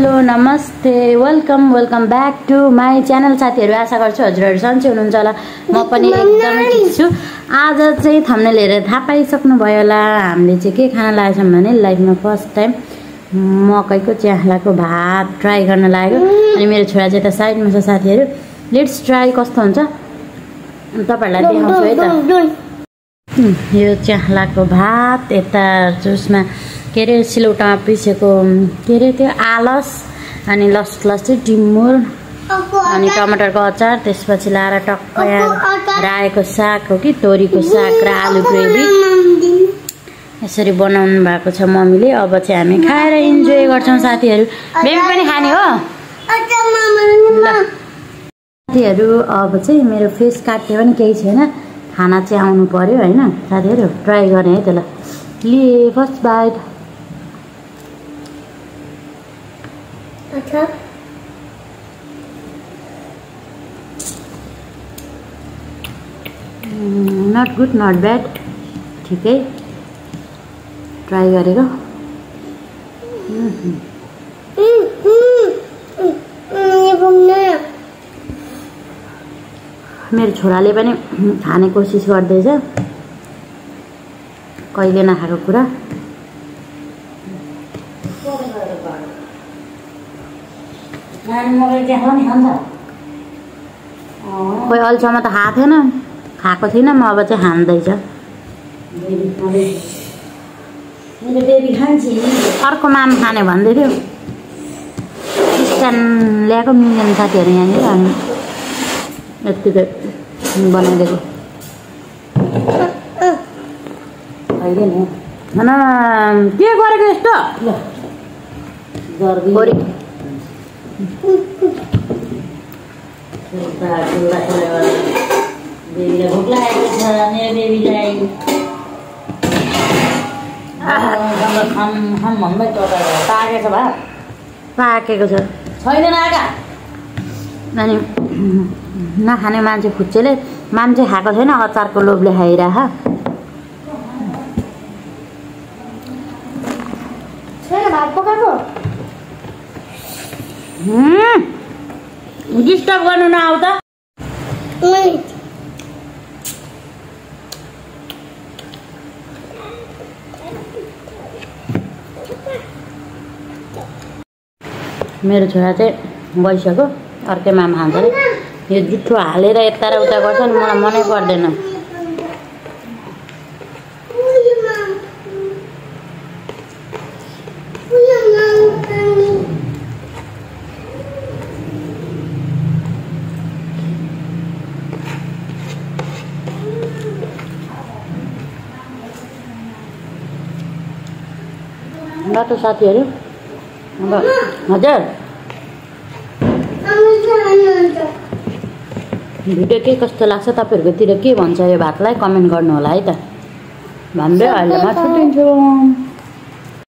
Hello नमस्ते welcome back to my channel. साथीहरू आशा गर्छु हजुरहरू सन्चै हुनुहुन्छ होला। म पनि एकदमै ठिक छु। आज चाहिँ थम्बनेल हेरेर थाहा पाइसक्नु भयो होला हामीले चाहिँ के खाना लागेछौँ भने लाइफमा फर्स्ट टाइम मकैको च्याख्लाको भात ट्राई गर्न लाग्यो। अनि मेरो छोरा चाहिँ त साइडमा छ। साथीहरू लेट्स ट्राई कस्तो हुन्छ तपाईहरुलाई देखाउँछु है त। यो च्याख्लाको भात यता जुसमा के अरे सिलौटामा पिसेको के अरे त्यो आलस अनि लस्सी टिमुर अनि टमाटरको अचार त्यसपछि लाएर टक्क रायोको साग हो कि तोरीको साग र आलु ग्रेभी यसरी बनाउनु भएको छ मम्मीले। अब चाहिँ हामी खाएर इन्जोय गर्छौँ साथीहरू। बेबी पनि खाने हो ल साथीहरू। अब चाहिँ मेरो फेस काट्ने पनि केही छैन, खाना चाहिँ आउनु पर्यो हैन साथीहरू। ट्राई गर्ने है त। ल लिए फर्स्ट बाइट। अच्छा नट गुड नट ब्याड ठिकै ट्राई गरेको। मेरो छोराले पनि खाने कोसिस गर्दैछ, कहिले नखाएको कुरा। खोइ अहिलेसम्म त खाएको थिएन, खाएको थिइनँ म। अब चाहिँ खाँदैछ। अर्को माम खाने भन्दै थियो। स्ट्यान्ड ल्याएको मिल्दैन साथीहरू यहाँनिर। अनि यत्तिकै बनाइदिएको अहिले नि होइन के गरेको यस्तो बेबीलाई भोक लागेको छ। मेरो बेबीलाई पाकेको छ भात पाकेको छ छैन नागा। अनि नखाने मान्छे फुच्चेले मान्छे खाएको छैन, अचारको लोभले खाइरह। भात पकाएको डिस्टर्ब गर्नु नआउ त। मेरो छोरा चाहिँ गइसक्यो, अर्कै मामा खान्छ अरे। यो जुठो हालेर यता र उता गर्छ नि, मलाई मनै पर्दैन। बाटो साथीहरू अब हजुर भिडियो के कस्तो लाग्छ तपाईँहरूकोतिर के भन्छ यो भातलाई कमेन्ट गर्नु होला है त। भन्दै अहिले म छुट्टिन्छु।